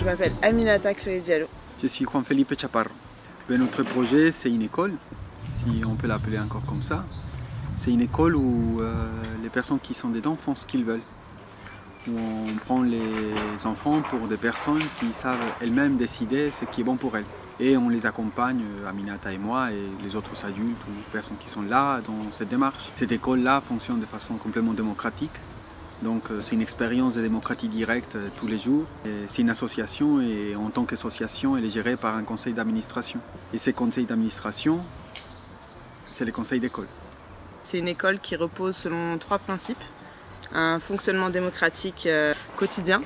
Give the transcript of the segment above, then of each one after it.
m'appelle Aminata Chloé Diallo. Je suis Juan Felipe Chaparro. Notre projet, c'est une école, si on peut l'appeler encore comme ça. C'est une école où les personnes qui sont dedans font ce qu'ils veulent. Où on prend les enfants pour des personnes qui savent elles-mêmes décider ce qui est bon pour elles. Et on les accompagne, Aminata et moi, et les autres adultes ou les personnes qui sont là dans cette démarche. Cette école-là fonctionne de façon complètement démocratique. Donc c'est une expérience de démocratie directe tous les jours. C'est une association et en tant qu'association, elle est gérée par un conseil d'administration. Et ces conseils d'administration, c'est les conseils d'école. C'est une école qui repose selon 3 principes. Un fonctionnement démocratique quotidien.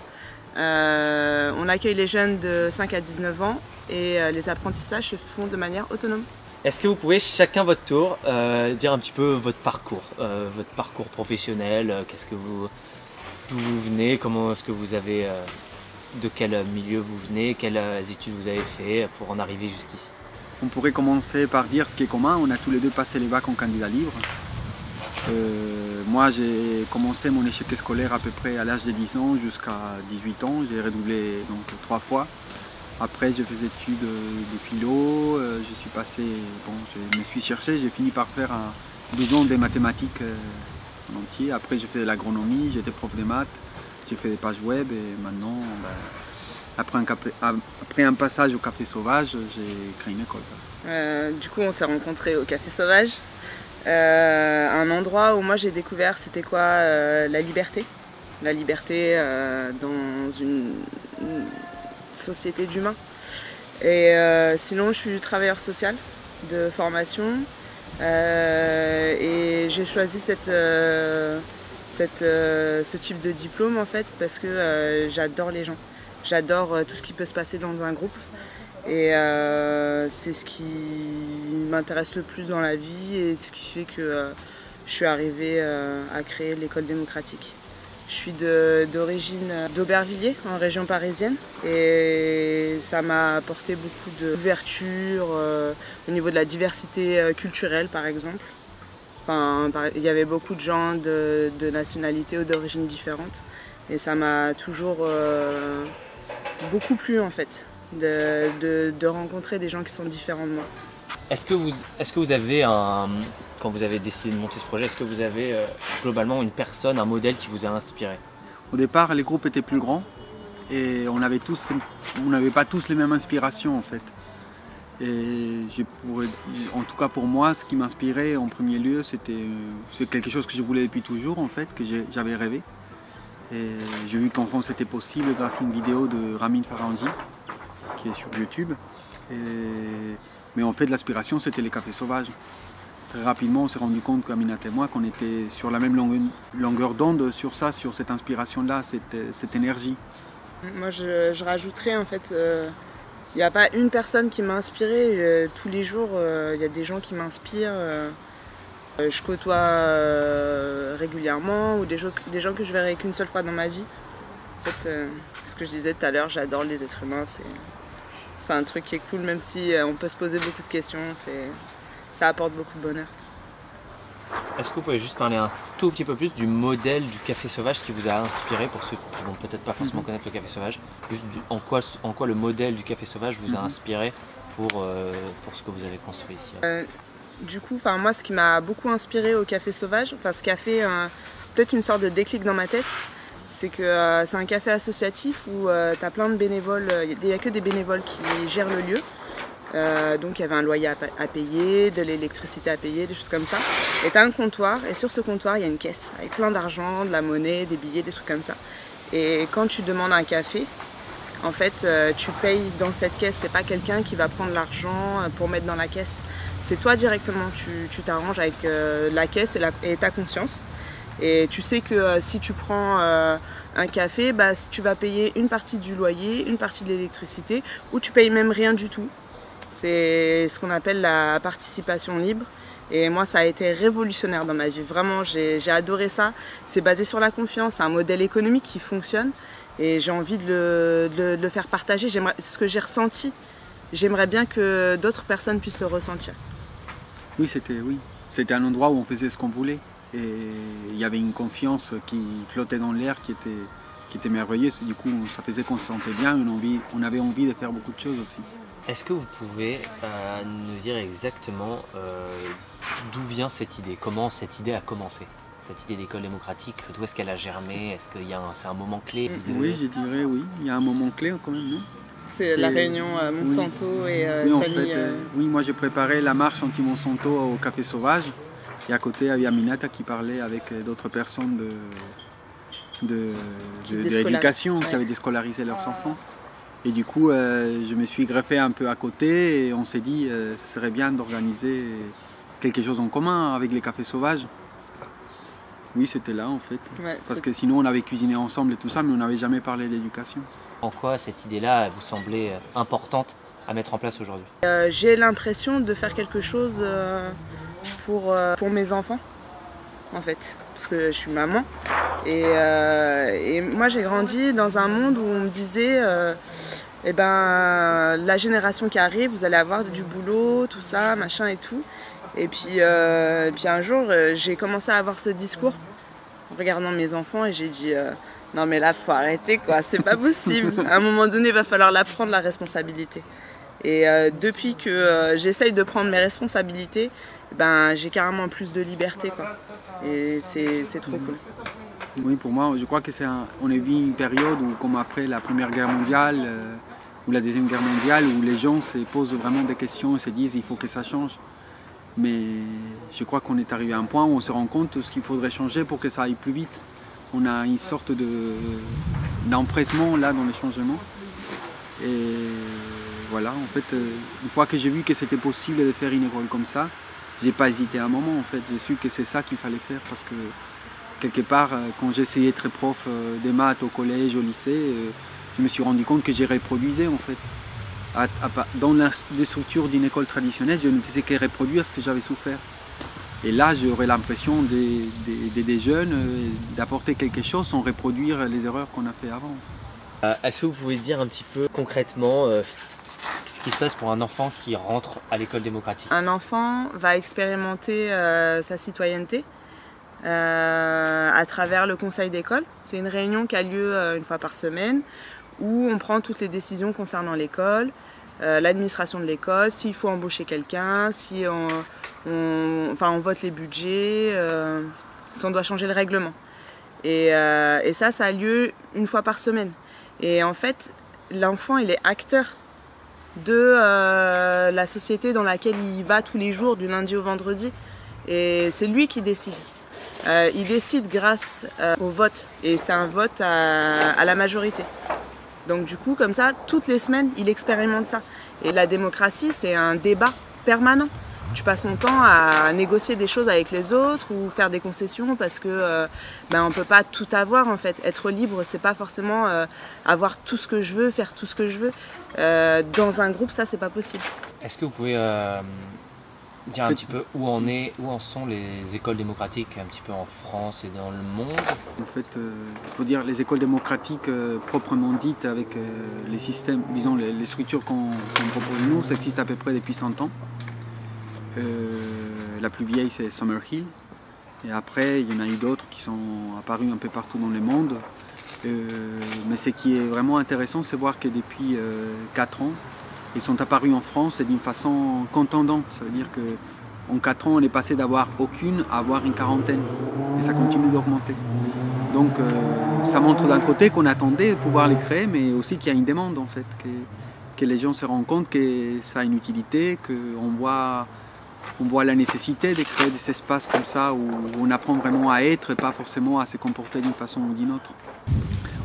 On accueille les jeunes de 5 à 19 ans et les apprentissages se font de manière autonome. Est-ce que vous pouvez chacun votre tour dire un petit peu votre parcours professionnel, d'où vous venez, comment est-ce que vous avez, de quel milieu vous venez, quelles études vous avez fait pour en arriver jusqu'ici? On pourrait commencer par dire ce qui est commun. On a tous les deux passé les bacs en candidat libre. Moi j'ai commencé mon échec scolaire à peu près à l'âge de 10 ans jusqu'à 18 ans. J'ai redoublé donc 3 fois. Après j'ai fait des études de philo, je suis passé, je me suis cherché, j'ai fini par faire 12 ans de mathématiques en entier. Après j'ai fait de l'agronomie, j'étais prof de maths, j'ai fait des pages web et maintenant, après un passage au Café Sauvage, j'ai créé une école. Du coup on s'est rencontrés au Café Sauvage, un endroit où moi j'ai découvert c'était quoi la liberté. La liberté dans une société d'humains. Et sinon je suis travailleur social de formation et j'ai choisi ce type de diplôme en fait parce que j'adore les gens, j'adore tout ce qui peut se passer dans un groupe et c'est ce qui m'intéresse le plus dans la vie et ce qui fait que je suis arrivée à créer l'école démocratique. Je suis d'origine d'Aubervilliers, en région parisienne, et ça m'a apporté beaucoup d'ouverture au niveau de la diversité culturelle, par exemple. Enfin, il y avait beaucoup de gens de nationalités ou d'origines différentes, et ça m'a toujours beaucoup plu, en fait, de rencontrer des gens qui sont différents de moi. Est-ce que vous avez quand vous avez décidé de monter ce projet, est-ce que vous avez globalement une personne, un modèle qui vous a inspiré? Au départ, les groupes étaient plus grands et on n'avait pas tous les mêmes inspirations en fait. Et en tout cas pour moi, ce qui m'inspirait en premier lieu, c'est quelque chose que je voulais depuis toujours en fait, que j'avais rêvé. Et j'ai vu qu'en France c'était possible grâce à une vidéo de Ramin Farandji qui est sur YouTube. Mais en fait l'aspiration c'était les Cafés Sauvages. Très rapidement on s'est rendu compte, qu'Aminata et moi, qu'on était sur la même longueur d'onde sur ça, sur cette inspiration-là, cette énergie. Moi je rajouterais en fait, il n'y a pas une personne qui m'a inspirée, tous les jours il y a des gens qui m'inspirent. Je côtoie régulièrement ou des gens que je verrai qu'une seule fois dans ma vie. En fait, ce que je disais tout à l'heure, j'adore les êtres humains, c'est un truc qui est cool, même si on peut se poser beaucoup de questions, ça apporte beaucoup de bonheur. Est-ce que vous pouvez juste parler un tout petit peu plus du modèle du Café Sauvage qui vous a inspiré, pour ceux qui vont peut-être pas forcément connaître le Café Sauvage, juste en quoi le modèle du Café Sauvage vous a inspiré pour ce que vous avez construit ici? Du coup, moi ce qui m'a beaucoup inspiré au Café Sauvage, ce qui a fait peut-être une sorte de déclic dans ma tête, c'est que c'est un café associatif où tu as plein de bénévoles, il n'y a que des bénévoles qui gèrent le lieu. Donc il y avait un loyer à payer, de l'électricité à payer, des choses comme ça. Et tu as un comptoir, et sur ce comptoir il y a une caisse avec plein d'argent, de la monnaie, des billets, des trucs comme ça. Et quand tu demandes un café, en fait tu payes dans cette caisse, c'est pas quelqu'un qui va prendre l'argent pour mettre dans la caisse. C'est toi directement, tu t'arranges avec la caisse et ta conscience. Et tu sais que si tu prends un café, tu vas payer une partie du loyer, une partie de l'électricité, ou tu payes même rien du tout. C'est ce qu'on appelle la participation libre. Et moi, ça a été révolutionnaire dans ma vie. Vraiment, j'ai adoré ça. C'est basé sur la confiance, c'est un modèle économique qui fonctionne. Et j'ai envie de le faire partager. Ce que j'ai ressenti, j'aimerais bien que d'autres personnes puissent le ressentir. Oui, c'était un endroit où on faisait ce qu'on voulait. Et il y avait une confiance qui flottait dans l'air, qui qui était merveilleux. Du coup, ça faisait qu'on se sentait bien, on avait envie de faire beaucoup de choses aussi. Est-ce que vous pouvez nous dire exactement d'où vient cette idée? Comment cette idée a commencé? Cette idée d'école démocratique, d'où est-ce qu'elle a germé? Est-ce qu'il y a c'est un moment clé Oui, je dirais oui. Il y a un moment clé quand même, non? C'est la réunion Monsanto et oui, en famille. fait, oui, moi je préparais la marche anti-Monsanto au Café Sauvage. Et à côté, il y a Aminata qui parlait avec d'autres personnes de l'éducation qui avaient déscolarisé leurs enfants. Et du coup, je me suis greffé un peu à côté et on s'est dit ce serait bien d'organiser quelque chose en commun avec les Cafés Sauvages. Oui, c'était là en fait. Ouais, parce que sinon, on avait cuisiné ensemble et tout ça, mais on n'avait jamais parlé d'éducation. En quoi cette idée-là vous semblait importante à mettre en place aujourd'hui? J'ai l'impression de faire quelque chose pour mes enfants, en fait, parce que je suis maman. Et moi, j'ai grandi dans un monde où on me disait eh ben, la génération qui arrive, vous allez avoir du boulot, tout ça, machin et tout. Et puis un jour, j'ai commencé à avoir ce discours en regardant mes enfants et j'ai dit non mais là, faut arrêter quoi, c'est pas possible. À un moment donné, il va falloir la prendre la responsabilité. Et depuis que j'essaye de prendre mes responsabilités, ben, j'ai carrément plus de liberté quoi. Et c'est trop cool. Oui, pour moi, je crois que on a vu une période où, comme après la Première Guerre mondiale ou la Deuxième Guerre mondiale, où les gens se posent vraiment des questions et se disent il faut que ça change. Mais je crois qu'on est arrivé à un point où on se rend compte de ce qu'il faudrait changer pour que ça aille plus vite. On a une sorte d'empressement là dans les changements. Et voilà, en fait, une fois que j'ai vu que c'était possible de faire une école comme ça, j'ai pas hésité un moment en fait. J'ai su que c'est ça qu'il fallait faire parce que quelque part, quand j'essayais d'être prof des maths au collège, au lycée, je me suis rendu compte que j'ai reproduisais en fait. Dans les structures d'une école traditionnelle, je ne faisais que reproduire ce que j'avais souffert. Et là, j'aurais l'impression des jeunes d'apporter quelque chose sans reproduire les erreurs qu'on a fait avant. Est-ce que vous pouvez dire un petit peu concrètement ce qui se passe pour un enfant qui rentre à l'école démocratique? Un enfant va expérimenter sa citoyenneté à travers le conseil d'école. C'est une réunion qui a lieu une fois par semaine où on prend toutes les décisions concernant l'école, l'administration de l'école, s'il faut embaucher quelqu'un, si on vote les budgets, si on doit changer le règlement. Et ça a lieu une fois par semaine. Et en fait, l'enfant, il est acteur de la société dans laquelle il va tous les jours, du lundi au vendredi. Et c'est lui qui décide. Il décide grâce au vote. Et c'est un vote à la majorité. Donc du coup, comme ça, toutes les semaines, il expérimente ça. Et la démocratie, c'est un débat permanent. Tu passes ton temps à négocier des choses avec les autres ou faire des concessions parce que on peut pas tout avoir en fait. Être libre, c'est pas forcément avoir tout ce que je veux, faire tout ce que je veux. Dans un groupe, ça, c'est pas possible. Est-ce que vous pouvez dire un petit peu où en sont les écoles démocratiques un petit peu en France et dans le monde? En fait, il faut dire les écoles démocratiques proprement dites avec les systèmes, disons les structures qu'on propose nous, ça existe à peu près depuis 100 ans. La plus vieille c'est Summerhill et après il y en a eu d'autres qui sont apparus un peu partout dans le monde. Mais ce qui est vraiment intéressant, c'est voir que depuis 4 ans, ils sont apparus en France et d'une façon contondante. Ça veut dire qu'en 4 ans, on est passé d'avoir aucune à avoir une quarantaine. Et ça continue d'augmenter. Donc ça montre d'un côté qu'on attendait de pouvoir les créer, mais aussi qu'il y a une demande en fait. Que les gens se rendent compte que ça a une utilité, qu'on voit la nécessité de créer des espaces comme ça où on apprend vraiment à être et pas forcément à se comporter d'une façon ou d'une autre.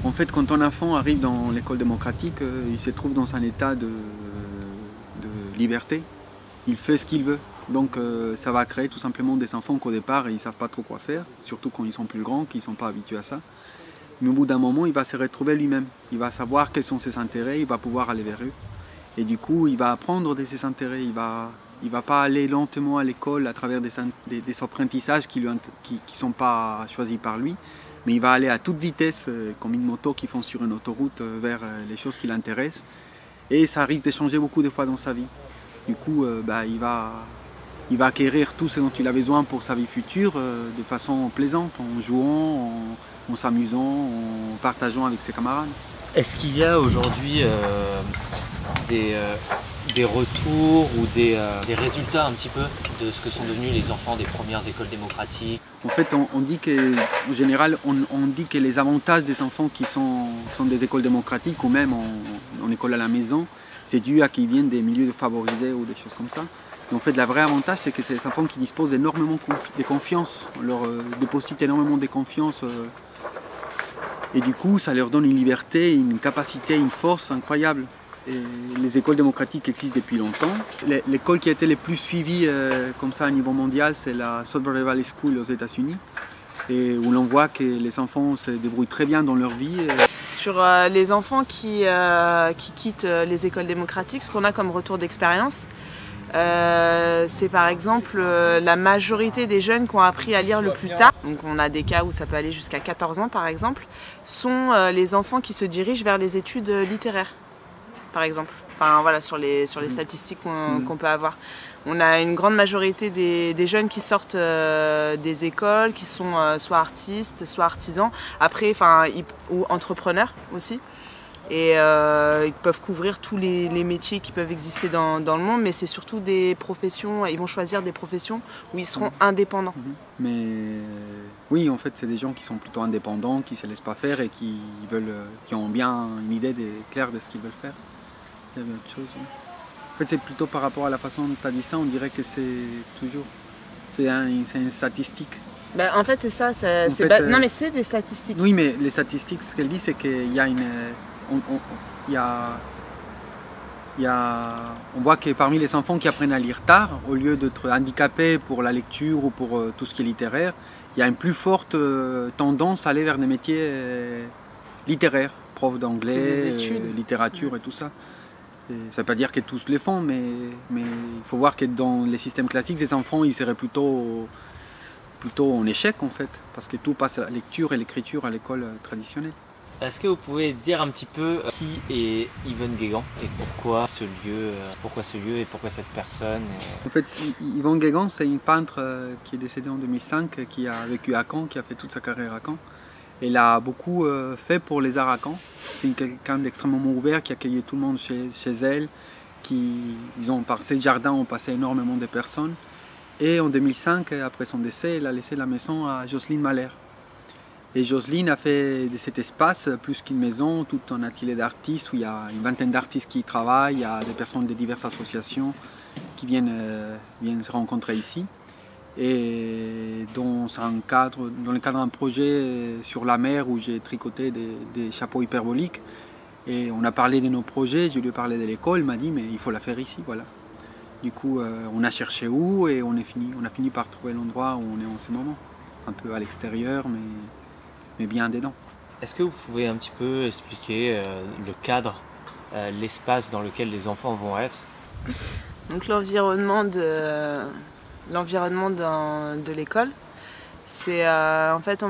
En fait, quand un enfant arrive dans l'école démocratique, il se trouve dans un état de liberté. Il fait ce qu'il veut. Donc ça va créer tout simplement des enfants qu'au départ ils ne savent pas trop quoi faire, surtout quand ils sont plus grands, qu'ils ne sont pas habitués à ça. Mais au bout d'un moment, il va se retrouver lui-même. Il va savoir quels sont ses intérêts, il va pouvoir aller vers eux. Et du coup, il va apprendre de ses intérêts. Il va pas aller lentement à l'école à travers des apprentissages qui ne sont pas choisis par lui, mais il va aller à toute vitesse, comme une moto qui fonce sur une autoroute, vers les choses qui l'intéressent. Et ça risque de changer beaucoup de fois dans sa vie. Du coup, il va acquérir tout ce dont il a besoin pour sa vie future de façon plaisante, en jouant, en s'amusant, en partageant avec ses camarades. Est-ce qu'il y a aujourd'hui des retours ou des résultats un petit peu de ce que sont devenus les enfants des premières écoles démocratiques? En fait, on dit qu'en général, on dit que les avantages des enfants qui sont des écoles démocratiques ou même en école à la maison, c'est dû à qu'ils viennent des milieux favorisés ou des choses comme ça. Et en fait, le vrai avantage, c'est que c'est des enfants qui disposent d'énormément de confiance. On leur déposite énormément de confiance. Et du coup, ça leur donne une liberté, une capacité, une force incroyable. Et les écoles démocratiques existent depuis longtemps. L'école qui a été le plus suivie comme ça à niveau mondial, c'est la Sudbury Valley School aux États-Unis, et où l'on voit que les enfants se débrouillent très bien dans leur vie. Sur les enfants qui quittent les écoles démocratiques, ce qu'on a comme retour d'expérience, c'est par exemple la majorité des jeunes qui ont appris à lire le plus tard, donc on a des cas où ça peut aller jusqu'à 14 ans par exemple, sont les enfants qui se dirigent vers les études littéraires. Par exemple, enfin voilà, sur les statistiques qu'on peut avoir. On a une grande majorité des jeunes qui sortent des écoles, qui sont soit artistes, soit artisans, après, ou entrepreneurs aussi. Et ils peuvent couvrir tous les métiers qui peuvent exister dans le monde, mais c'est surtout des professions, ils vont choisir des professions où ils seront indépendants. Mais oui, en fait, c'est des gens qui sont plutôt indépendants, qui ne se laissent pas faire et qui ont bien une idée claire de ce qu'ils veulent faire. Il y avait autre chose. En fait, c'est plutôt par rapport à la façon dont tu as dit ça, on dirait que c'est une statistique. Ben, en fait, c'est ça. Non, mais c'est des statistiques. Oui, mais les statistiques, ce qu'elle dit, c'est qu'il y a on voit que parmi les enfants qui apprennent à lire tard, au lieu d'être handicapés pour la lecture ou pour tout ce qui est littéraire, il y a une plus forte tendance à aller vers des métiers littéraires, prof d'anglais, littérature et tout ça. Et ça ne veut pas dire que tous les font, mais il faut voir que dans les systèmes classiques, les enfants ils seraient plutôt en échec en fait, parce que tout passe à la lecture et l'écriture à l'école traditionnelle. Est-ce que vous pouvez dire un petit peu qui est Yvonne Guégan et pourquoi ce lieu et pourquoi cette personne En fait, Yvonne Guégan, c'est une peintre qui est décédée en 2005, qui a vécu à Caen, qui a fait toute sa carrière à Caen. Elle a beaucoup fait pour les arts à Caen. C'est quelqu'un d'extrêmement ouvert qui accueillait tout le monde chez elle. Par ses jardins ont passé énormément de personnes. Et en 2005, après son décès, elle a laissé la maison à Jocelyne Mahler. Et Jocelyne a fait de cet espace plus qu'une maison, tout un atelier d'artistes où il y a une vingtaine d'artistes qui y travaillent, il y a des personnes de diverses associations qui viennent se rencontrer ici. Et dans le cadre d'un projet sur la mer où j'ai tricoté des chapeaux hyperboliques, et on a parlé de nos projets, je lui ai parlé de l'école, il m'a dit mais il faut la faire ici, voilà. Du coup on a cherché où et on a fini par trouver l'endroit où on est en ce moment, un peu à l'extérieur mais bien dedans. Est-ce que vous pouvez un petit peu expliquer le cadre, l'espace dans lequel les enfants vont être? Donc l'environnement de l'école, c'est en fait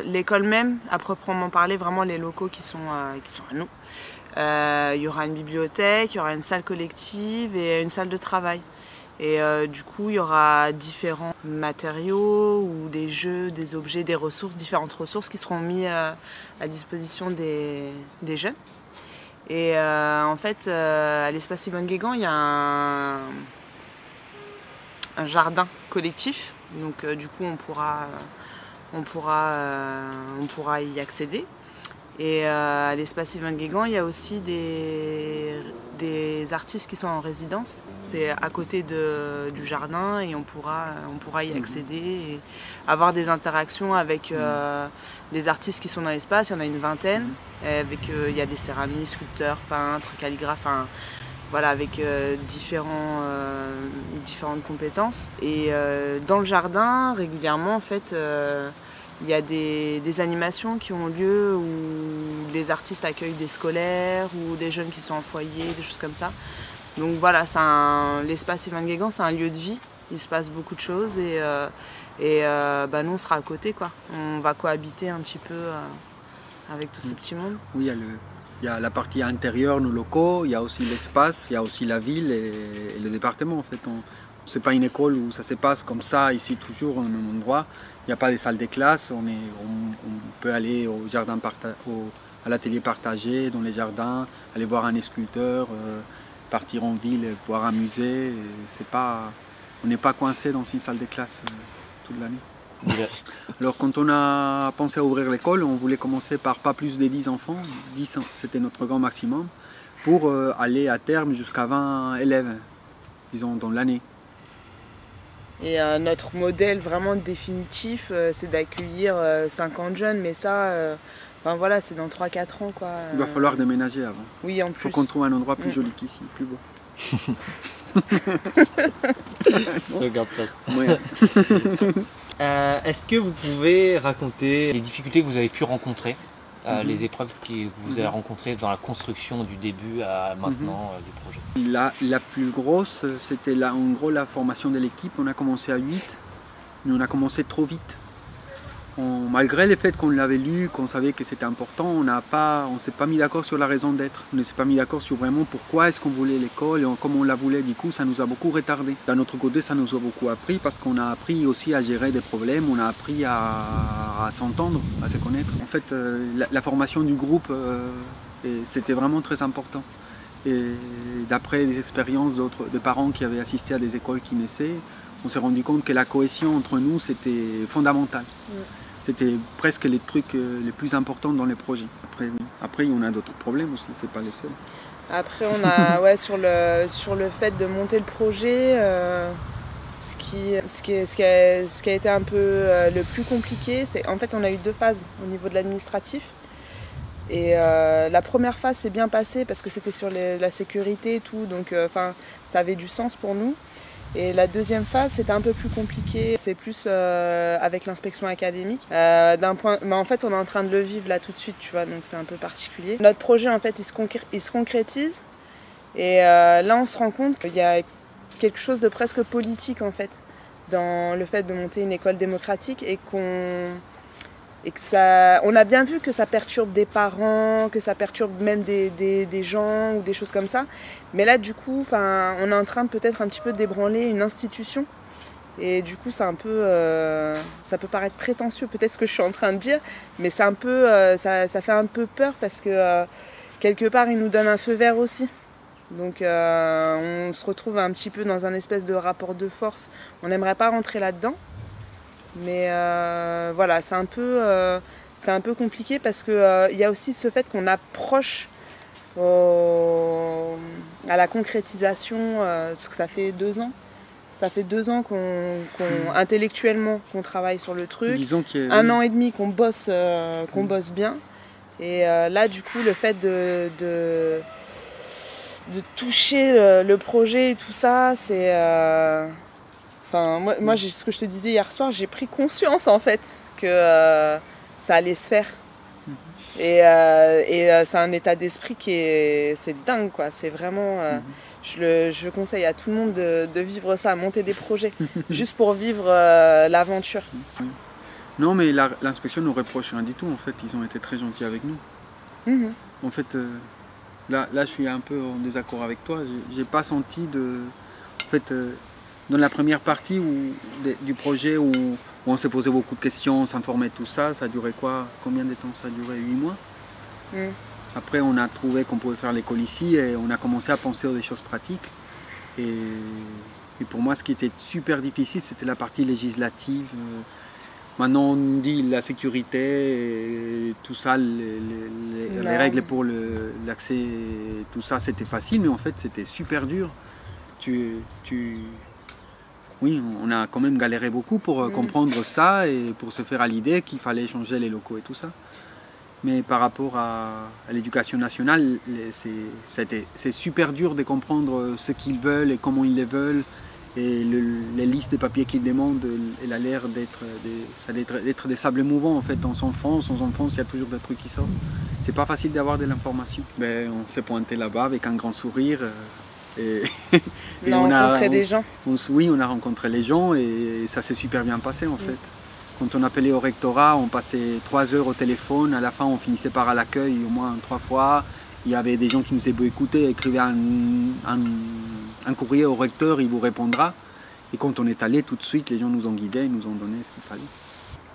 l'école même, à proprement parler, vraiment les locaux qui sont à nous. Il y aura une bibliothèque, il y aura une salle collective et une salle de travail. Et du coup, il y aura différents matériaux ou des jeux, des objets, des ressources, différentes ressources qui seront mis à disposition des jeunes. Et en fait, à l'espace Yvonne Guégan, il y a un jardin collectif. Donc du coup, on pourra y accéder. Et à l'espace Yvonne Guégan, il y a aussi des artistes qui sont en résidence. C'est à côté du jardin et on pourra y accéder et avoir des interactions avec les artistes qui sont dans l'espace. Il y en a une vingtaine. Il y a des céramistes, sculpteurs, peintres, calligraphes, voilà, avec différentes compétences. Et dans le jardin, régulièrement, en fait, il y a des animations qui ont lieu où les artistes accueillent des scolaires ou des jeunes qui sont en foyer, des choses comme ça. Donc voilà, l'espace Yvonne Guégan, c'est un lieu de vie. Il se passe beaucoup de choses et nous, on sera à côté, quoi. On va cohabiter un petit peu avec tout ce petit monde. Oui, il y a la partie intérieure, nos locaux, il y a aussi l'espace, il y a aussi la ville et le département, en fait. c'est pas une école où ça se passe comme ça, ici toujours au même endroit. Il n'y a pas de salle de classe, on peut aller au jardin à l'atelier partagé, dans les jardins, aller voir un sculpteur, partir en ville, voir un musée. On n'est pas coincé dans une salle de classe toute l'année. Alors quand on a pensé à ouvrir l'école, on voulait commencer par pas plus de 10 enfants, 10 c'était notre grand maximum, pour aller à terme jusqu'à 20 élèves, disons, dans l'année. Et notre modèle vraiment définitif, c'est d'accueillir 50 jeunes, mais ça, enfin, voilà, c'est dans 3-4 ans, quoi. Il va falloir déménager avant. Oui, en plus. Il faut qu'on trouve un endroit plus joli qu'ici, plus beau. Ça garde place. Ouais. Est-ce que vous pouvez raconter les difficultés que vous avez pu rencontrer, les épreuves que vous avez rencontrées dans la construction du début à maintenant du projet? La plus grosse, c'était en gros la formation de l'équipe. On a commencé à 8, mais on a commencé trop vite. Malgré le fait qu'on l'avait lu, qu'on savait que c'était important, on ne s'est pas mis d'accord sur la raison d'être. On ne s'est pas mis d'accord sur vraiment pourquoi est-ce qu'on voulait l'école et comment on la voulait. Du coup, ça nous a beaucoup retardé. D'un autre côté, ça nous a beaucoup appris parce qu'on a appris aussi à gérer des problèmes, on a appris à s'entendre, à se connaître. En fait, la formation du groupe, c'était vraiment très important. Et d'après des expériences de parents qui avaient assisté à des écoles qui naissaient, on s'est rendu compte que la cohésion entre nous, c'était fondamental. C'était presque les trucs les plus importants dans les projets. Après on a d'autres problèmes aussi, c'est pas le seul. Après, on a, sur le fait de monter le projet, ce qui a été un peu le plus compliqué, c'est en fait on a eu 2 phases au niveau de l'administratif. Et la première phase s'est bien passée parce que c'était sur la sécurité et tout, donc ça avait du sens pour nous. Et la deuxième phase, c'était un peu plus compliqué, c'est plus avec l'inspection académique. En fait, on est en train de le vivre là tout de suite, tu vois, donc c'est un peu particulier. Notre projet, en fait, il se concrétise. Et là, on se rend compte qu'il y a quelque chose de presque politique, en fait, dans le fait de monter une école démocratique et on a bien vu que ça perturbe des parents, que ça perturbe même des gens ou des choses comme ça. Mais là, du coup, on est en train de peut-être un petit peu débranler une institution. Et du coup, c'est un peu, ça peut paraître prétentieux, peut-être ce que je suis en train de dire, mais c'est un peu, ça fait un peu peur parce que quelque part, ils nous donnent un feu vert aussi. Donc, on se retrouve un petit peu dans un espèce de rapport de force. On n'aimerait pas rentrer là-dedans. Mais voilà, c'est un peu compliqué parce qu'il y a aussi ce fait qu'on approche à la concrétisation, parce que ça fait 2 ans. Ça fait 2 ans intellectuellement qu'on travaille sur le truc. Disons un an et demi qu'on bosse bien. Et là, du coup, le fait de toucher le projet et tout ça, c'est... moi, ce que je te disais hier soir, j'ai pris conscience en fait que ça allait se faire. Et c'est un état d'esprit c'est dingue, quoi. C'est vraiment, je conseille à tout le monde de vivre ça, monter des projets, juste pour vivre l'aventure. Non, mais l'inspection ne nous reproche rien du tout. En fait, ils ont été très gentils avec nous. En fait, là, je suis un peu en désaccord avec toi. J'ai pas senti En fait. Dans la première partie du projet où on s'est posé beaucoup de questions, on s'informait, tout ça, ça a duré quoi? Combien de temps? Ça a duré 8 mois. Après, on a trouvé qu'on pouvait faire l'école ici et on a commencé à penser aux des choses pratiques. Et pour moi, ce qui était super difficile, c'était la partie législative. Maintenant, on dit la sécurité, et tout ça, les règles pour l'accès, tout ça, c'était facile, mais en fait, c'était super dur. Oui, on a quand même galéré beaucoup pour comprendre ça et pour se faire à l'idée qu'il fallait changer les locaux et tout ça. Mais par rapport à l'éducation nationale, c'est super dur de comprendre ce qu'ils veulent et comment ils les veulent. Et les listes de papiers qu'ils demandent, elle a l'air d'être des sables mouvants en fait. On s'enfonce, il y a toujours des trucs qui sortent. C'est pas facile d'avoir de l'information. Mais on s'est pointé là-bas avec un grand sourire. Et on a rencontré des gens. Oui, on a rencontré les gens et ça s'est super bien passé en fait. Quand on appelait au rectorat, on passait 3 heures au téléphone. À la fin, on finissait par à l'accueil au moins 3 fois. Il y avait des gens qui nous écoutaient, écrivaient un courrier au recteur, il vous répondra. Et quand on est allé, tout de suite, les gens nous ont guidés, ils nous ont donné ce qu'il fallait.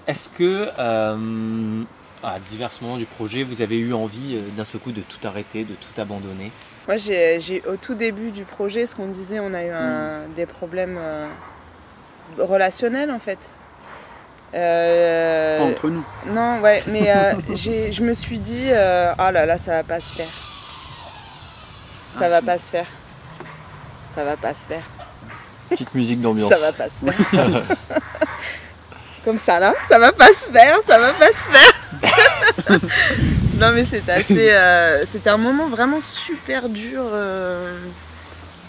Est-ce que, à divers moments du projet, vous avez eu envie d'un seul coup de tout arrêter, de tout abandonner? Moi, au tout début du projet, ce qu'on disait, on a eu des problèmes relationnels en fait. Pas entre nous. Non, ouais, mais je me suis dit, oh là là, ça va pas se faire. Ça va pas se faire. Ça va pas se faire. Petite musique d'ambiance. Ça va pas se faire. Comme ça là, ça va pas se faire, ça va pas se faire. Non mais c'était un moment vraiment super dur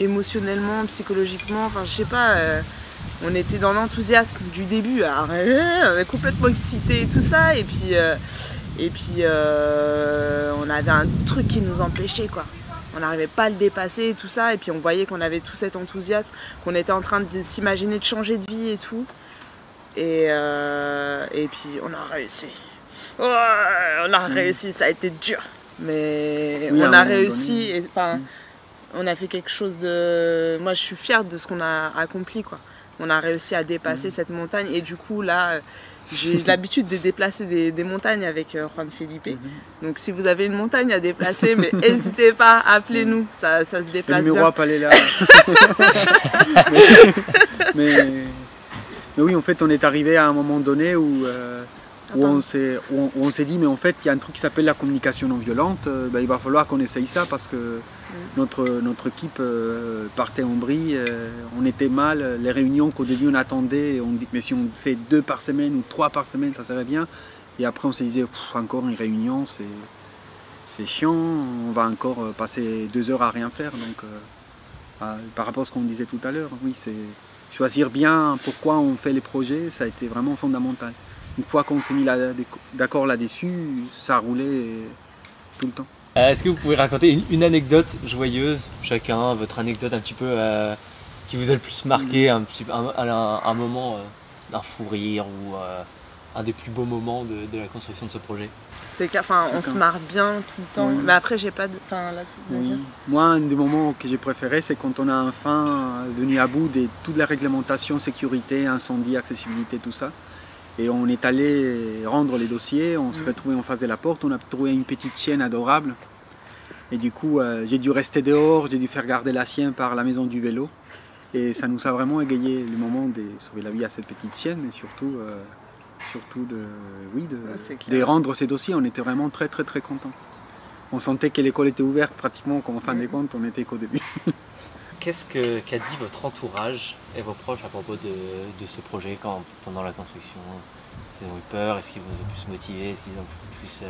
émotionnellement, psychologiquement, enfin je sais pas, on était dans l'enthousiasme du début, alors, on est complètement excités et tout ça, et puis on avait un truc qui nous empêchait quoi. On n'arrivait pas à le dépasser et tout ça, et puis on voyait qu'on avait tout cet enthousiasme, qu'on était en train de s'imaginer de changer de vie et tout. Et puis on a réussi. Oh, on a réussi, ça a été dur. Mais oui, on a réussi. On a fait quelque chose de... Moi je suis fière de ce qu'on a accompli quoi. On a réussi à dépasser cette montagne. Et du coup là, j'ai l'habitude de déplacer des montagnes avec Juan Felipe. Donc si vous avez une montagne à déplacer, mais n'hésitez pas, appelez-nous, ça se déplace bien. Le numéro à pas là. mais oui, en fait, on est arrivé à un moment donné où on s'est dit, mais en fait, il y a un truc qui s'appelle la communication non violente. Il va falloir qu'on essaye ça parce que notre équipe partait en vrille. On était mal. Les réunions qu'au début on attendait, on dit, mais si on fait 2 par semaine ou 3 par semaine, ça serait bien. Et après, on se disait, encore une réunion, c'est chiant. On va encore passer 2 heures à rien faire. Donc, par rapport à ce qu'on disait tout à l'heure, oui, c'est... Choisir bien pourquoi on fait les projets, ça a été vraiment fondamental. Une fois qu'on s'est mis d'accord là-dessus, ça a roulé tout le temps. Est-ce que vous pouvez raconter une anecdote joyeuse, chacun, votre anecdote un petit peu qui vous a le plus marqué, un moment d'un fou rire ou un des plus beaux moments de la construction de ce projet? C'est on se marre bien tout le temps, mais après j'ai pas de... Moi, un des moments que j'ai préféré, c'est quand on a enfin venu à bout de toute la réglementation, sécurité, incendie, accessibilité, tout ça. Et on est allé rendre les dossiers, on s'est retrouvé en face de la porte, on a trouvé une petite chienne adorable. Et du coup, j'ai dû rester dehors, j'ai dû faire garder la chienne par la maison du vélo. Et ça nous a vraiment égayé le moment de sauver la vie à cette petite chienne, mais surtout de rendre ces dossiers. On était vraiment très très très contents. On sentait que l'école était ouverte pratiquement, qu'en fin de compte on était qu'au début. Qu'a dit votre entourage et vos proches à propos de ce projet pendant la construction? Ils ont eu peur? Est-ce qu'ils vous ont pu se motiver? Est-ce qu'ils ont pu plus...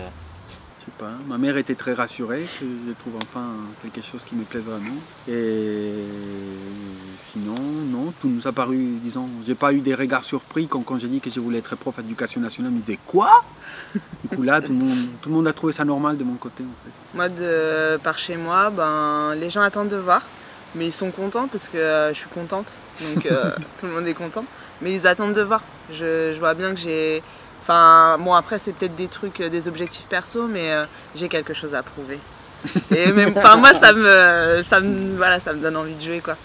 Je sais pas, ma mère était très rassurée que je trouve enfin quelque chose qui me plaise vraiment. Et sinon, non, tout nous a paru, disons, j'ai pas eu des regards surpris quand j'ai dit que je voulais être prof d'éducation nationale. Ils me disaient quoi? Du coup là, tout le monde a trouvé ça normal de mon côté en fait. Moi, par chez moi, les gens attendent de voir, mais ils sont contents parce que je suis contente, donc tout le monde est content. Mais ils attendent de voir. Je vois bien que j'ai... après c'est peut-être des trucs, des objectifs perso, mais j'ai quelque chose à prouver. Et même, moi ça me donne envie de jouer quoi.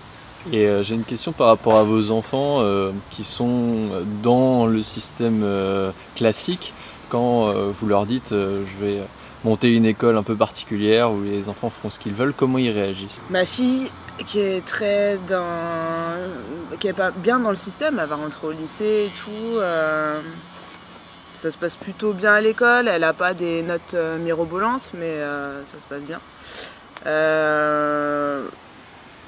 Et j'ai une question par rapport à vos enfants qui sont dans le système classique. Quand vous leur dites je vais monter une école un peu particulière où les enfants font ce qu'ils veulent, comment ils réagissent? Ma fille qui est pas bien dans le système, elle va rentrer au lycée et tout. Ça se passe plutôt bien à l'école, elle n'a pas des notes mirobolantes, mais ça se passe bien.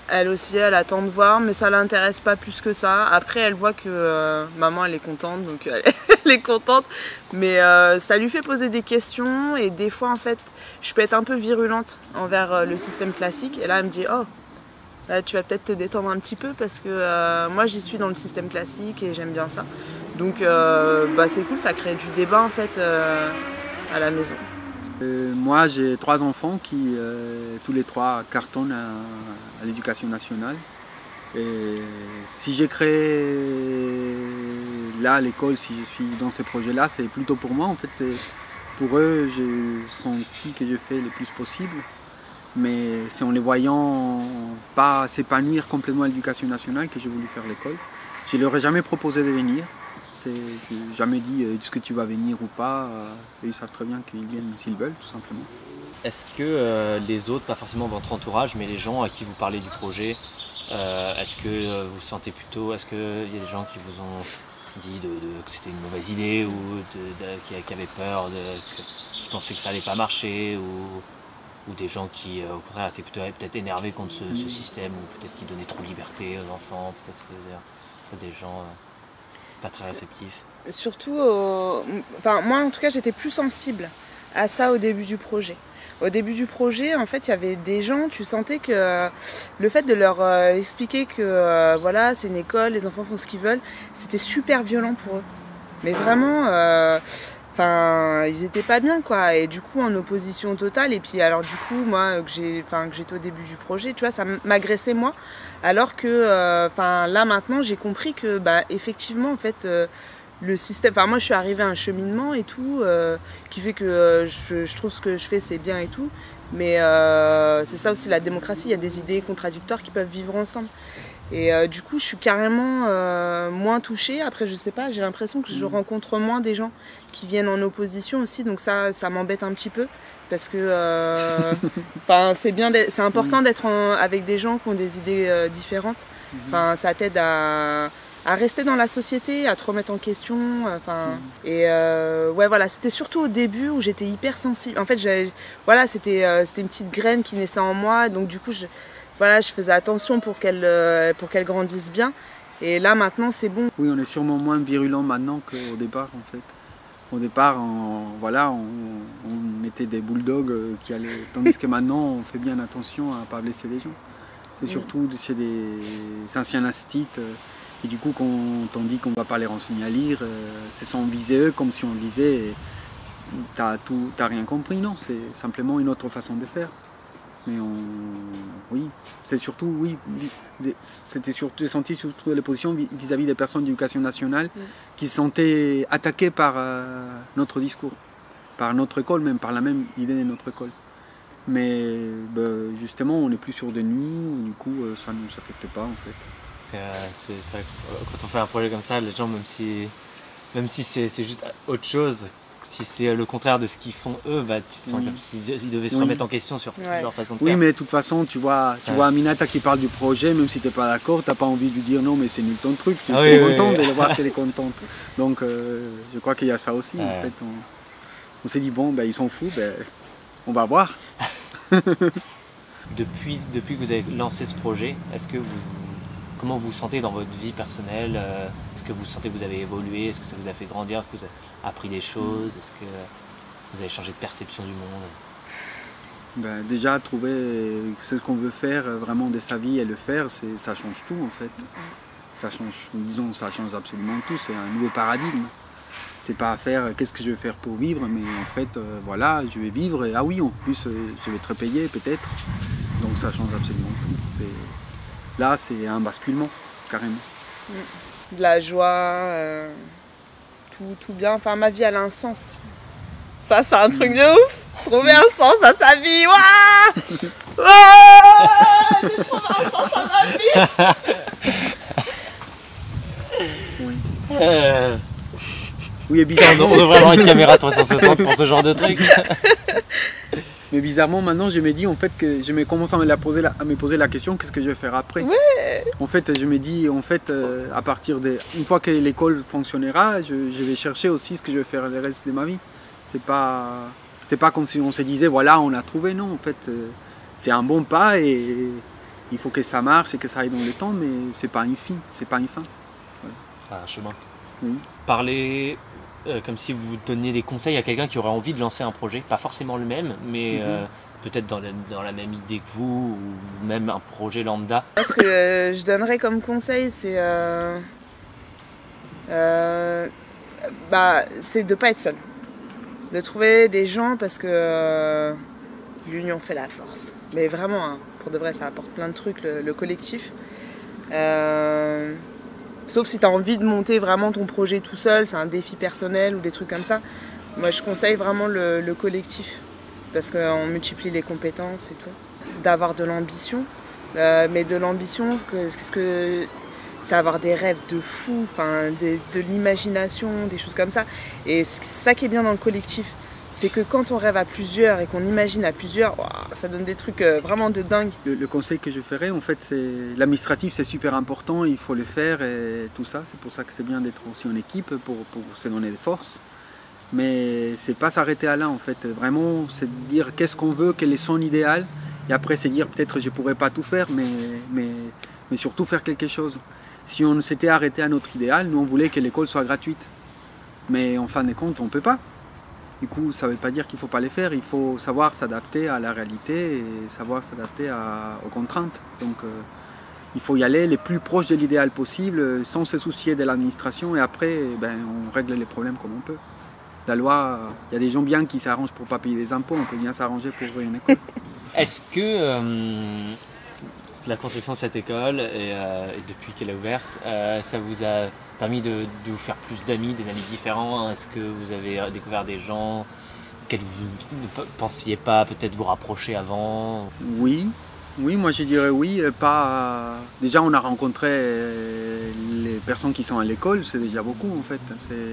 Elle aussi, elle attend de voir, mais ça l'intéresse pas plus que ça. Après, elle voit que maman, elle est contente, donc elle est contente. Mais ça lui fait poser des questions, et des fois, en fait, je peux être un peu virulente envers le système classique. Et là, elle me dit, oh, là, tu vas peut-être te détendre un petit peu, parce que moi, j'y suis dans le système classique, et j'aime bien ça. Donc c'est cool, ça crée du débat en fait à la maison. Moi j'ai 3 enfants qui tous les 3 cartonnent à l'éducation nationale. Et si j'ai créé là l'école, si je suis dans ces projets-là, c'est plutôt pour moi en fait. Pour eux, j'ai senti que j'ai fait le plus possible. Mais c'est en les voyant pas s'épanouir complètement à l'éducation nationale que j'ai voulu faire l'école. Je ne leur ai jamais proposé de venir. Je n'ai jamais dit est-ce que tu vas venir ou pas. Et ils savent très bien qu'ils viennent s'ils veulent, tout simplement. Est-ce que les autres, pas forcément votre entourage, mais les gens à qui vous parlez du projet, est-ce que vous sentez plutôt, est-ce qu'il y a des gens qui vous ont dit que c'était une mauvaise idée ou qui avaient peur, qui pensaient que ça allait pas marcher ou des gens qui au contraire étaient peut-être énervés contre ce système ou peut-être qui donnaient trop de liberté aux enfants, peut-être que c'est des gens pas très réceptifs. Surtout, enfin moi en tout cas j'étais plus sensible à ça au début du projet. Au début du projet, en fait, il y avait des gens, tu sentais que le fait de leur expliquer que voilà, c'est une école, les enfants font ce qu'ils veulent, c'était super violent pour eux. Mais vraiment, ils étaient pas bien, quoi. Et du coup, en opposition totale. Et puis, alors, du coup, moi, que j'étais au début du projet, tu vois, ça m'agressait moi. Alors que, là, maintenant, j'ai compris que, effectivement, en fait. Le système, moi je suis arrivée à un cheminement et tout, qui fait que je trouve ce que je fais c'est bien et tout, mais c'est ça aussi la démocratie, il y a des idées contradictoires qui peuvent vivre ensemble. Et du coup je suis carrément moins touchée, après je sais pas, j'ai l'impression que je rencontre moins des gens qui viennent en opposition aussi, donc ça m'embête un petit peu, parce que c'est important d'être avec des gens qui ont des idées différentes, ça t'aide à rester dans la société, à te remettre en question, c'était surtout au début où j'étais hyper sensible. En fait, c'était une petite graine qui naissait en moi, donc du coup, je faisais attention pour qu'elle grandisse bien. Et là, maintenant, c'est bon. Oui, on est sûrement moins virulent maintenant qu'au départ, en fait. Au départ, on était des bulldogs qui allaient, tandis que maintenant, on fait bien attention à ne pas blesser les gens. Et surtout chez des anciens instituts. Et du coup, quand on dit qu'on ne va pas les renseigner à lire, c'est sans viser eux, comme si on disait t'as rien compris. Non, c'est simplement une autre façon de faire. Mais c'est surtout, j'ai senti surtout les positions vis-à-vis des personnes d'éducation nationale qui se sentaient attaquées par notre discours, par notre école, même par la même idée de notre école. Mais justement, on n'est plus sûr de nous, du coup, ça ne nous affecte pas en fait. C'est vrai que quand on fait un projet comme ça, les gens, même si c'est juste autre chose, si c'est le contraire de ce qu'ils font eux, tu te sens comme s'ils devaient se remettre en question sur leur façon de faire. Oui, mais de toute façon, tu vois Aminata qui parle du projet, même si tu n'es pas d'accord, tu n'as pas envie de lui dire non, mais c'est nul ton truc, tu es contente de le voir qu'elle est contente. Donc je crois qu'il y a ça aussi. En fait, on s'est dit, bon, ils sont fous, on va voir. Depuis que vous avez lancé ce projet, comment vous vous sentez dans votre vie personnelle? Est-ce que vous sentez que vous avez évolué? Est-ce que ça vous a fait grandir? Est-ce que vous avez appris des choses? Est-ce que vous avez changé de perception du monde? Déjà, trouver ce qu'on veut faire vraiment de sa vie et le faire, ça change tout en fait. Ça change absolument tout. C'est un nouveau paradigme. C'est pas à faire qu'est-ce que je vais faire pour vivre, mais en fait, je vais vivre et en plus, je vais être payé peut-être. Donc ça change absolument tout. Là, c'est un basculement, carrément. De la joie, tout bien. Enfin, ma vie, elle a un sens. Ça, c'est un truc de ouf. Trouver un sens à sa vie. Waouh, j'ai trouvé un sens à ma vie. Oui, et bizarrement, on devrait avoir une caméra 360 pour ce genre de truc. Mais bizarrement, maintenant, je me dis en fait que je me commence à me poser la question, qu'est-ce que je vais faire après? Ouais. En fait, je me dis, à partir une fois que l'école fonctionnera, je vais chercher aussi ce que je vais faire le reste de ma vie. C'est pas comme si on se disait, voilà, on a trouvé. Non, en fait, c'est un bon pas et il faut que ça marche et que ça aille dans le temps, mais c'est pas une fin. Voilà. C'est un chemin. Oui. Parlez comme si vous donniez des conseils à quelqu'un qui aurait envie de lancer un projet, pas forcément le même, mais peut-être dans la même idée que vous, ou même un projet lambda. Ce que je donnerais comme conseil, c'est de ne pas être seul. De trouver des gens, parce que l'union fait la force. Mais vraiment, pour de vrai, ça apporte plein de trucs, le collectif. Sauf si tu as envie de monter vraiment ton projet tout seul, c'est un défi personnel ou des trucs comme ça. Moi, je conseille vraiment le collectif, parce qu'on multiplie les compétences et tout. d'avoir de l'ambition, mais de l'ambition, c'est avoir des rêves de fou, de l'imagination, des choses comme ça. Et c'est ça qui est bien dans le collectif, c'est que quand on rêve à plusieurs et qu'on imagine à plusieurs, ça donne des trucs vraiment de dingue. Le conseil que je ferais, en fait, c'est l'administratif, c'est super important, il faut le faire et tout ça. C'est pour ça que c'est bien d'être aussi en équipe pour se donner des forces. Mais c'est pas s'arrêter à là, en fait. Vraiment, c'est de dire qu'est-ce qu'on veut, quel est son idéal. Et après, c'est dire peut-être je pourrais pas tout faire, mais surtout faire quelque chose. Si on s'était arrêté à notre idéal, nous on voulait que l'école soit gratuite. Mais en fin de compte, on ne peut pas. Du coup, ça ne veut pas dire qu'il ne faut pas les faire. Il faut savoir s'adapter à la réalité et savoir s'adapter aux contraintes. Donc il faut y aller les plus proches de l'idéal possible sans se soucier de l'administration. Et après, on règle les problèmes comme on peut. La loi, il y a des gens bien qui s'arrangent pour ne pas payer des impôts. On peut bien s'arranger pour ouvrir une école. Est-ce que la construction de cette école et depuis qu'elle est ouverte, ça vous a permis de vous faire plus d'amis, des amis différents? Est-ce que vous avez découvert des gens auxquels vous ne pensiez pas peut-être vous rapprocher avant? Oui, moi je dirais oui. Déjà on a rencontré les personnes qui sont à l'école, c'est déjà beaucoup en fait.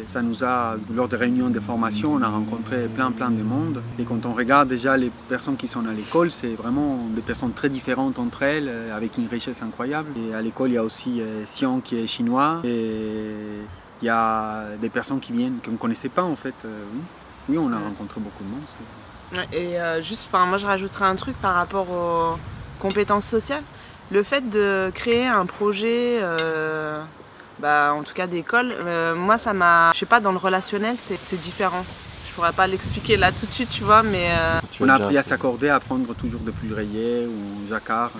Ça nous a, lors des réunions de formation, on a rencontré plein de monde. Et quand on regarde déjà les personnes qui sont à l'école, c'est vraiment des personnes très différentes entre elles, avec une richesse incroyable. Et à l'école il y a aussi Sion qui est chinois, et il y a des personnes qui viennent, qu'on ne connaissait pas en fait. Oui, on a rencontré beaucoup de monde. Et moi je rajouterais un truc par rapport aux compétences sociales. Le fait de créer un projet, en tout cas d'école, moi ça m'a, je sais pas, dans le relationnel c'est différent. Je pourrais pas l'expliquer là tout de suite, tu vois, mais on a appris à s'accorder, à prendre toujours depuis le rayé ou jacquard.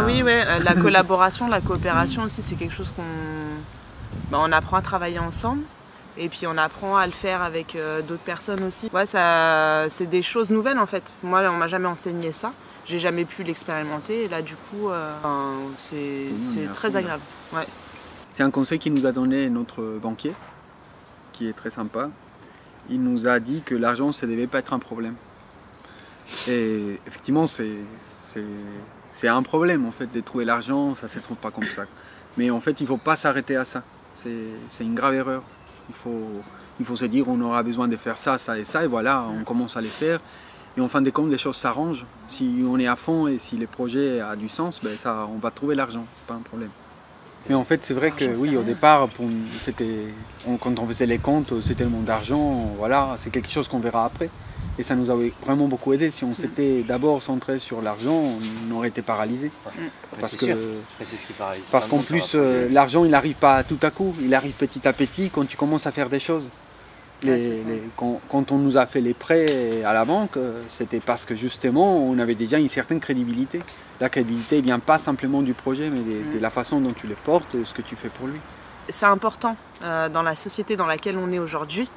Oui, la collaboration, la coopération aussi, c'est quelque chose on apprend à travailler ensemble. Et puis on apprend à le faire avec d'autres personnes aussi. Ouais, c'est des choses nouvelles en fait. Moi, on m'a jamais enseigné ça. J'ai jamais pu l'expérimenter. Et là, du coup, c'est très agréable. Ouais. C'est un conseil qu'il nous a donné notre banquier, qui est très sympa. Il nous a dit que l'argent, ça ne devait pas être un problème. Et effectivement, c'est un problème en fait de trouver l'argent. Ça ne se trouve pas comme ça. Mais en fait, il ne faut pas s'arrêter à ça. C'est une grave erreur. Il faut se dire on aura besoin de faire ça, ça et ça, et voilà, on commence à les faire. Et en fin de compte, les choses s'arrangent. Si on est à fond et si le projet a du sens, on va trouver l'argent, pas un problème. Mais en fait, c'est vrai que oui, au départ, quand on faisait les comptes, c'était le monde d'argent, voilà, c'est quelque chose qu'on verra après. Et ça nous a vraiment beaucoup aidé. Si on s'était d'abord centré sur l'argent, on aurait été paralysé. Parce que c'est ce qui paralyse. Parce qu'en plus, l'argent, il n'arrive pas tout à coup, il arrive petit à petit quand tu commences à faire des choses. Quand on nous a fait les prêts à la banque, c'était parce que justement, on avait déjà une certaine crédibilité. La crédibilité ne vient pas simplement du projet, mais de la façon dont tu le portes et ce que tu fais pour lui. C'est important dans la société dans laquelle on est aujourd'hui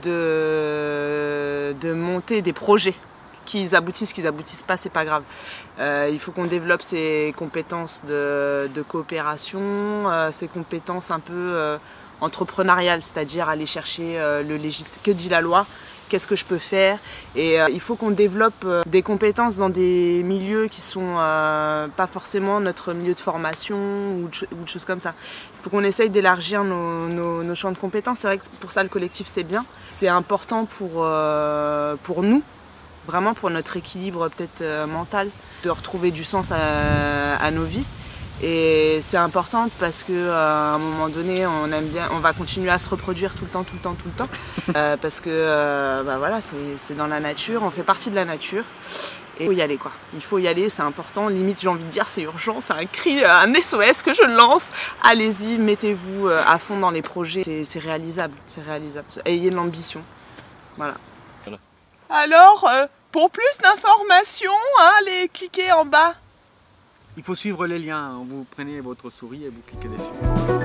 de monter des projets. Qu'ils aboutissent pas, c'est pas grave. Il faut qu'on développe ses compétences de coopération, ses compétences un peu entrepreneuriales, c'est-à-dire aller chercher que dit la loi, qu'est-ce que je peux faire. Et il faut qu'on développe des compétences dans des milieux qui sont pas forcément notre milieu de formation ou de choses comme ça. Il faut qu'on essaye d'élargir nos champs de compétences. C'est vrai que pour ça le collectif c'est bien. C'est important pour nous, vraiment pour notre équilibre peut-être mental, de retrouver du sens à nos vies. Et c'est important parce qu'à un moment donné, on aime bien, on va continuer à se reproduire tout le temps, parce que voilà, c'est dans la nature, on fait partie de la nature. Et il faut y aller quoi. Il faut y aller, c'est important. Limite, j'ai envie de dire, c'est urgent, c'est un cri, un SOS que je lance. Allez-y, mettez-vous à fond dans les projets. C'est réalisable, c'est réalisable. Ayez de l'ambition. Voilà. Alors, pour plus d'informations, allez cliquer en bas. Il faut suivre les liens. Vous prenez votre souris et vous cliquez dessus.